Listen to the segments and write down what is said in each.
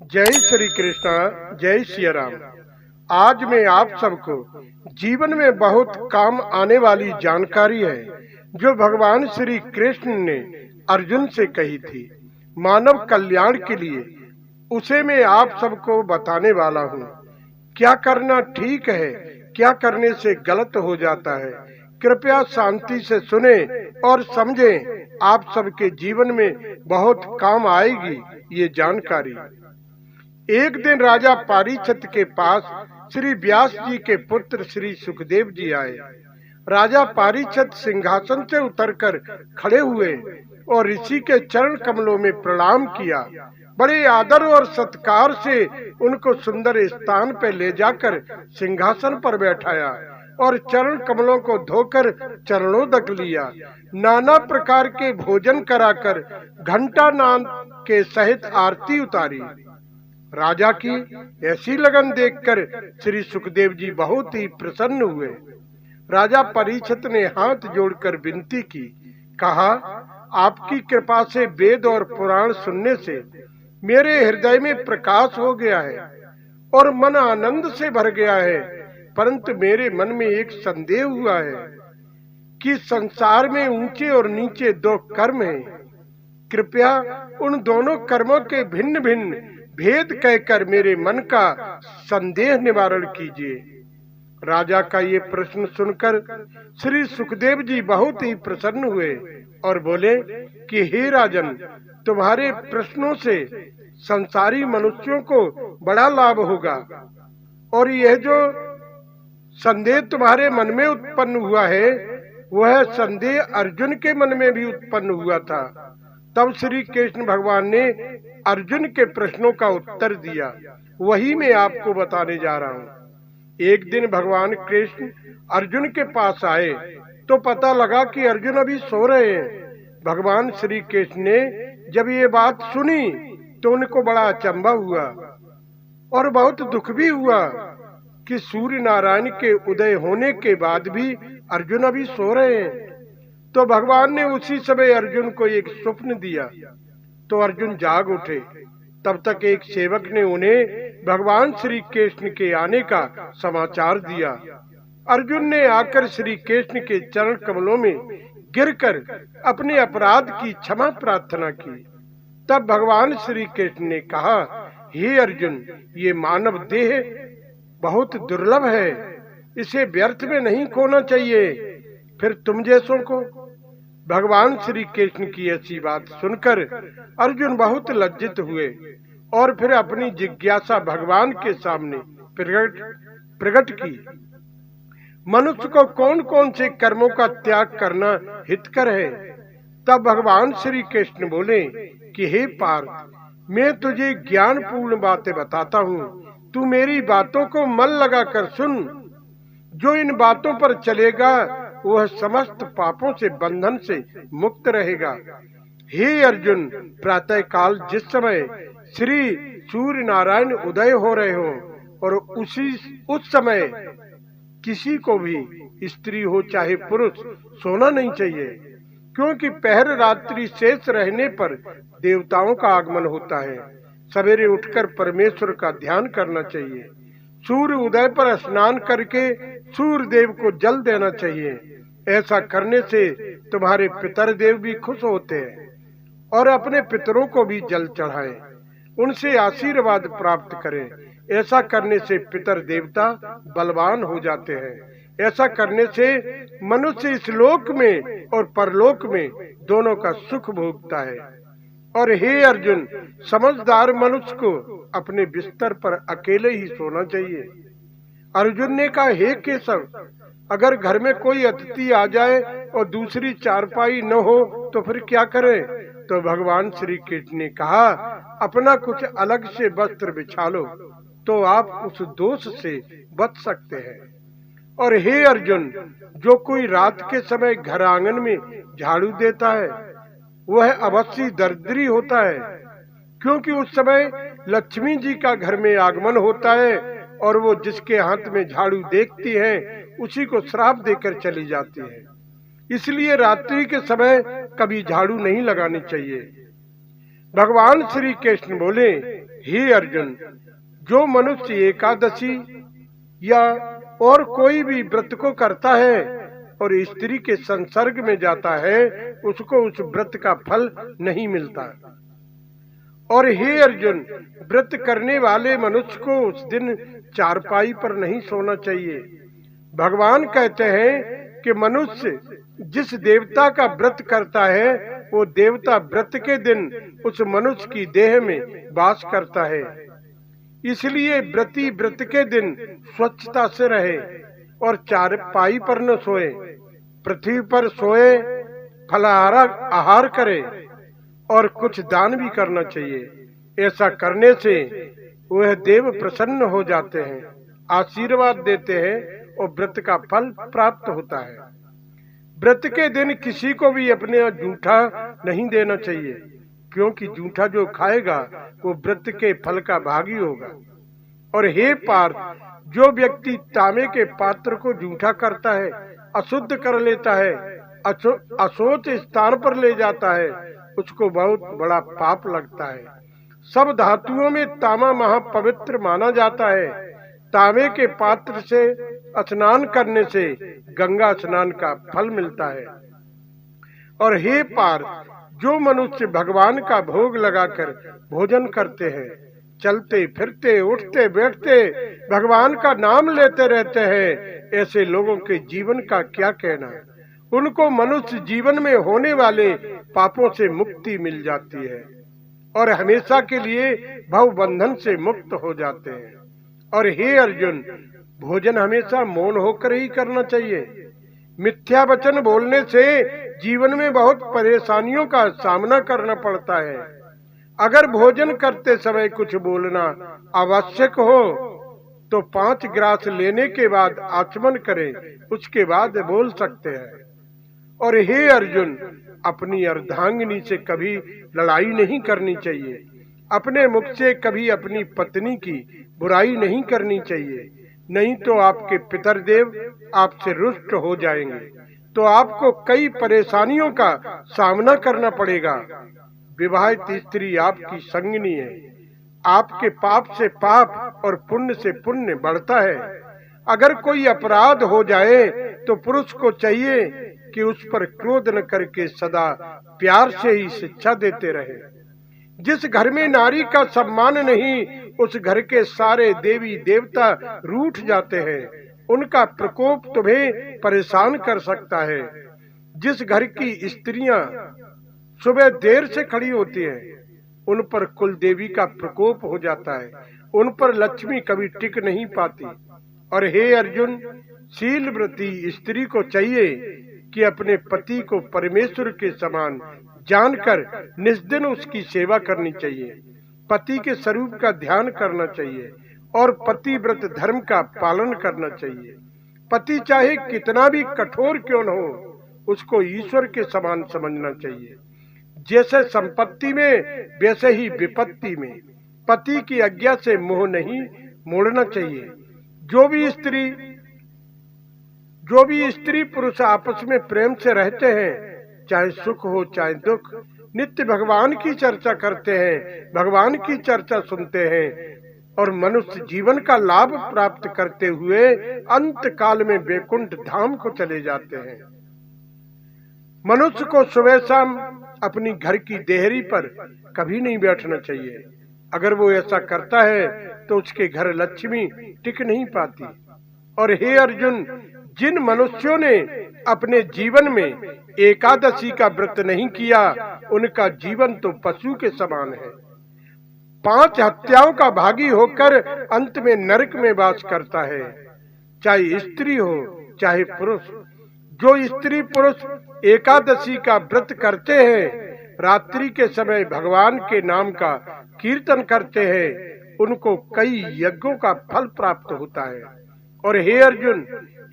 जय श्री कृष्णा, जय सिया राम। आज मैं आप सबको जीवन में बहुत काम आने वाली जानकारी है जो भगवान श्री कृष्ण ने अर्जुन से कही थी मानव कल्याण के लिए। उसे मैं आप सबको बताने वाला हूँ। क्या करना ठीक है, क्या करने से गलत हो जाता है। कृपया शांति से सुने और समझें। आप सबके जीवन में बहुत काम आएगी ये जानकारी। एक दिन राजा पारीक्षत के पास श्री व्यास जी के पुत्र श्री सुखदेव जी आए। राजा पारीक्षत सिंहासन से उतरकर खड़े हुए और ऋषि के चरण कमलों में प्रणाम किया। बड़े आदर और सत्कार से उनको सुंदर स्थान पर ले जाकर सिंहासन पर बैठाया और चरण कमलों को धोकर चरणोदक लिया। नाना प्रकार के भोजन कराकर घंटा नाद के सहित आरती उतारी। राजा की ऐसी लगन देखकर श्री सुखदेव जी बहुत ही प्रसन्न हुए। राजा परीक्षित ने हाथ जोड़कर विनती की, कहा, आपकी कृपा से वेद और पुराण सुनने से मेरे हृदय में प्रकाश हो गया है और मन आनंद से भर गया है। परंतु मेरे मन में एक संदेह हुआ है कि संसार में ऊंचे और नीचे दो कर्म हैं। कृपया उन दोनों कर्मों के भिन्न भिन्न भेद कहकर मेरे मन का संदेह निवारण कीजिए। राजा का ये प्रश्न सुनकर श्री सुखदेव जी बहुत ही प्रसन्न हुए और बोले कि हे राजन, तुम्हारे प्रश्नों से संसारी मनुष्यों को बड़ा लाभ होगा और यह जो संदेह तुम्हारे मन में उत्पन्न हुआ है वह संदेह अर्जुन के मन में भी उत्पन्न हुआ था। तब श्री कृष्ण भगवान ने अर्जुन के प्रश्नों का उत्तर दिया, वही मैं आपको बताने जा रहा हूँ। एक दिन भगवान कृष्ण अर्जुन के पास आए तो पता लगा कि अर्जुन अभी सो रहे हैं। भगवान श्री कृष्ण ने जब ये बात सुनी तो उनको बड़ा अचंभा हुआ और बहुत दुख भी हुआ कि सूर्य नारायण के उदय होने के बाद भी अर्जुन अभी सो रहे हैं। तो भगवान ने उसी समय अर्जुन को एक स्वप्न दिया तो अर्जुन जाग उठे। तब तक एक सेवक ने उन्हें भगवान श्री कृष्ण के आने का समाचार दिया। अर्जुन ने आकर श्री कृष्ण के चरण कमलों में गिरकर अपने अपराध की क्षमा प्रार्थना की। तब भगवान श्री कृष्ण ने कहा, हे अर्जुन, ये मानव देह बहुत दुर्लभ है, इसे व्यर्थ में नहीं खोना चाहिए। फिर तुम जैसों को। भगवान श्री कृष्ण की ऐसी बात सुनकर अर्जुन बहुत लज्जित हुए और फिर अपनी जिज्ञासा भगवान के सामने प्रकट की। मनुष्य को कौन कौन से कर्मों का त्याग करना हितकर है? तब भगवान श्री कृष्ण बोले कि हे पार्थ, मैं तुझे ज्ञान पूर्ण बातें बताता हूँ, तू मेरी बातों को मन लगाकर सुन। जो इन बातों पर चलेगा वह समस्त पापों से बंधन से मुक्त रहेगा। हे अर्जुन, प्रातः काल जिस समय श्री सूर्य नारायण उदय हो रहे हो और उस समय किसी को भी, स्त्री हो चाहे पुरुष, सोना नहीं चाहिए, क्योंकि पहर रात्रि शेष रहने पर देवताओं का आगमन होता है। सवेरे उठकर परमेश्वर का ध्यान करना चाहिए। सूर्य उदय पर स्नान करके सूर्य देव को जल देना चाहिए। ऐसा करने से तुम्हारे पितर देव भी खुश होते हैं और अपने पितरों को भी जल चढ़ाएं, उनसे आशीर्वाद प्राप्त करें। ऐसा करने से पितर देवता बलवान हो जाते हैं। ऐसा करने से मनुष्य इस लोक में और परलोक में दोनों का सुख भोगता है। और हे अर्जुन, समझदार मनुष्य को अपने बिस्तर पर अकेले ही सोना चाहिए। अर्जुन ने कहा, हे केशव, अगर घर में कोई अतिथि आ जाए और दूसरी चारपाई न हो तो फिर क्या करें? तो भगवान श्री कृष्ण ने कहा, अपना कुछ अलग से वस्त्र बिछा लो तो आप उस दोष से बच सकते हैं। और हे अर्जुन, जो कोई रात के समय घर आंगन में झाड़ू देता है वह अवश्य दरिद्री होता है, क्योंकि उस समय लक्ष्मी जी का घर में आगमन होता है और वो जिसके हाथ में झाड़ू देखती है उसी को श्राप देकर चली जाती है। इसलिए रात्रि के समय कभी झाड़ू नहीं लगानी चाहिए। भगवान श्री कृष्ण बोले, हे अर्जुन, जो मनुष्य एकादशी या और कोई भी व्रत को करता है और स्त्री के संसर्ग में जाता है, उसको उस व्रत का फल नहीं मिलता। और हे अर्जुन, व्रत करने वाले मनुष्य को उस दिन चारपाई पर नहीं सोना चाहिए। भगवान कहते हैं कि मनुष्य जिस देवता का व्रत करता है, वो देवता व्रत के दिन उस मनुष्य की देह में वास करता है। इसलिए व्रती व्रत के दिन स्वच्छता से रहे और चारपाई पर न सोए, पृथ्वी पर सोए, फलाहार करे और कुछ दान भी करना चाहिए। ऐसा करने से वह देव प्रसन्न हो जाते हैं, आशीर्वाद देते हैं और व्रत का फल प्राप्त होता है। व्रत के दिन किसी को भी अपने जूठा नहीं देना चाहिए, क्योंकि जूठा जो खाएगा वो व्रत के फल का भागी होगा। और हे पार्थ, जो व्यक्ति तांबे के पात्र को जूठा करता है, अशुद्ध कर लेता है, अशोच स्थान पर ले जाता है, उसको बहुत बड़ा पाप लगता है। सब धातुओं में तांबा महापवित्र माना जाता है। तांबे के पात्र से स्नान करने से गंगा स्नान का फल मिलता है। और हे पार्थ, जो मनुष्य भगवान का भोग लगाकर भोजन करते हैं, चलते फिरते उठते बैठते भगवान का नाम लेते रहते हैं, ऐसे लोगों के जीवन का क्या कहना है। उनको मनुष्य जीवन में होने वाले पापों से मुक्ति मिल जाती है और हमेशा के लिए भव बंधन से मुक्त हो जाते हैं। और हे अर्जुन, भोजन हमेशा मौन होकर ही करना चाहिए। मिथ्या वचन बोलने से जीवन में बहुत परेशानियों का सामना करना पड़ता है। अगर भोजन करते समय कुछ बोलना आवश्यक हो तो 5 ग्रास लेने के बाद आचमन करें, उसके बाद बोल सकते हैं। और हे अर्जुन, अपनी अर्धांगिनी से कभी लड़ाई नहीं करनी चाहिए। अपने मुख से कभी अपनी पत्नी की बुराई नहीं करनी चाहिए, नहीं तो आपके पितरदेव आपसे रुष्ट हो जाएंगे, तो आपको कई परेशानियों का सामना करना पड़ेगा। विवाहित स्त्री आपकी संगिनी है। आपके पाप से पाप और पुण्य से पुण्य बढ़ता है। अगर कोई अपराध हो जाए तो पुरुष को चाहिए कि उस पर क्रोध न करके सदा प्यार से ही शिक्षा देते रहे। जिस घर में नारी का सम्मान नहीं, उस घर के सारे देवी देवता रूठ जाते हैं। उनका प्रकोप तुम्हें परेशान कर सकता है। जिस घर की स्त्रियां सुबह देर से खड़ी होती हैं, उन पर कुल देवी का प्रकोप हो जाता है। उन पर लक्ष्मी कभी टिक नहीं पाती। और हे अर्जुन, शीलव्रती स्त्री को चाहिए कि अपने पति को परमेश्वर के समान जानकर निस्दिन उसकी सेवा करनी चाहिए, पति के स्वरूप का ध्यान करना चाहिए और पतिव्रत धर्म का पालन करना चाहिए। पति चाहे कितना भी कठोर क्यों न हो, उसको ईश्वर के समान समझना चाहिए। जैसे संपत्ति में वैसे ही विपत्ति में पति की आज्ञा से मोह नहीं मोड़ना चाहिए। जो भी स्त्री पुरुष आपस में प्रेम से रहते हैं, चाहे सुख हो चाहे दुख, नित्य भगवान की चर्चा करते हैं, भगवान की चर्चा सुनते हैं और मनुष्य जीवन का लाभ प्राप्त करते हुए अंत काल में वैकुंठ धाम को चले जाते हैं। मनुष्य को सुबह शाम अपनी घर की देहरी पर कभी नहीं बैठना चाहिए। अगर वो ऐसा करता है तो उसके घर लक्ष्मी टिक नहीं पाती। और हे अर्जुन, जिन मनुष्यों ने अपने जीवन में एकादशी का व्रत नहीं किया, उनका जीवन तो पशु के समान है। 5 हत्याओं का भागी होकर अंत में नरक में वास करता है, चाहे स्त्री हो चाहे पुरुष। जो स्त्री पुरुष एकादशी का व्रत करते हैं, रात्रि के समय भगवान के नाम का कीर्तन करते हैं, उनको कई यज्ञों का फल प्राप्त होता है। और हे अर्जुन,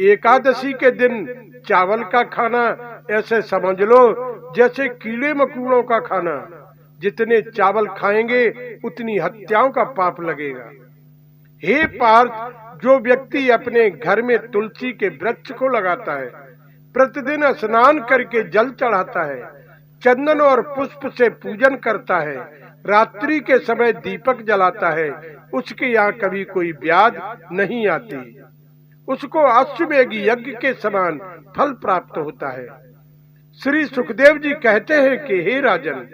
एकादशी के दिन चावल का खाना ऐसे समझ लो जैसे कीड़े मकोड़ों का खाना। जितने चावल खाएंगे उतनी हत्याओं का पाप लगेगा। हे पार्थ, जो व्यक्ति अपने घर में तुलसी के वृक्ष को लगाता है, प्रतिदिन स्नान करके जल चढ़ाता है, चंदन और पुष्प से पूजन करता है, रात्रि के समय दीपक जलाता है, उसके यहाँ कभी कोई व्याध नहीं आती। उसको अश्वमेध यज्ञ के समान फल प्राप्त होता है। श्री सुखदेव जी कहते हैं कि हे राजन,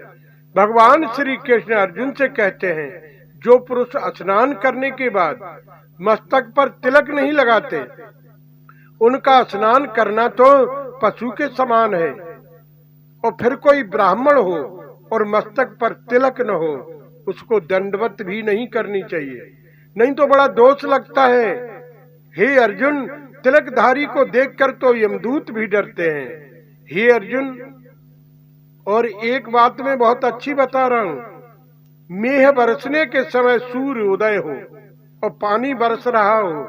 भगवान श्री कृष्ण अर्जुन से कहते हैं, जो पुरुष स्नान करने के बाद मस्तक पर तिलक नहीं लगाते, उनका स्नान करना तो पशु के समान है। और फिर कोई ब्राह्मण हो और मस्तक पर तिलक न हो, उसको दंडवत भी नहीं करनी चाहिए, नहीं तो बड़ा दोष लगता है। हे अर्जुन, तिलकधारी को देखकर तो यमदूत भी डरते हैं। हे अर्जुन, और एक बात मैं बहुत अच्छी बता रहा हूँ, मेघ बरसने के समय सूर्य उदय हो और पानी बरस रहा हो,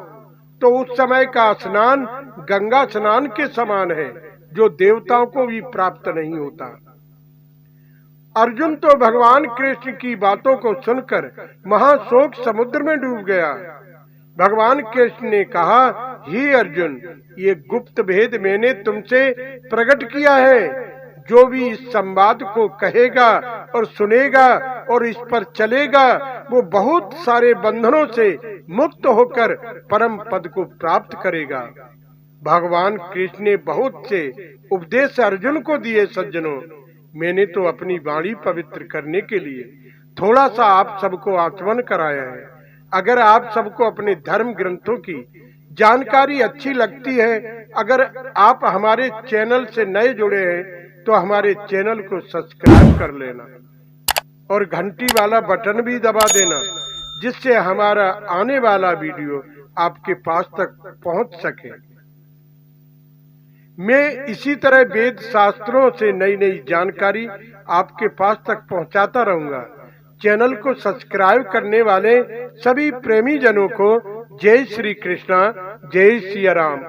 तो उस समय का स्नान गंगा स्नान के समान है, जो देवताओं को भी प्राप्त नहीं होता। अर्जुन तो भगवान कृष्ण की बातों को सुनकर महाशोक समुद्र में डूब गया। भगवान कृष्ण ने कहा, हे अर्जुन, ये गुप्त भेद मैंने तुमसे प्रकट किया है। जो भी इस संवाद को कहेगा और सुनेगा और इस पर चलेगा, वो बहुत सारे बंधनों से मुक्त होकर परम पद को प्राप्त करेगा। भगवान कृष्ण ने बहुत से उपदेश अर्जुन को दिए। सज्जनों, मैंने तो अपनी वाणी पवित्र करने के लिए थोड़ा सा आप सबको आचमन कराया है। अगर आप सबको अपने धर्म ग्रंथों की जानकारी अच्छी लगती है, अगर आप हमारे चैनल से नए जुड़े हैं, तो हमारे चैनल को सब्सक्राइब कर लेना और घंटी वाला बटन भी दबा देना, जिससे हमारा आने वाला वीडियो आपके पास तक पहुंच सके। मैं इसी तरह वेद शास्त्रों से नई नई जानकारी आपके पास तक पहुंचाता रहूंगा। चैनल को सब्सक्राइब करने वाले सभी प्रेमी जनों को जय श्री कृष्णा, जय सिया राम।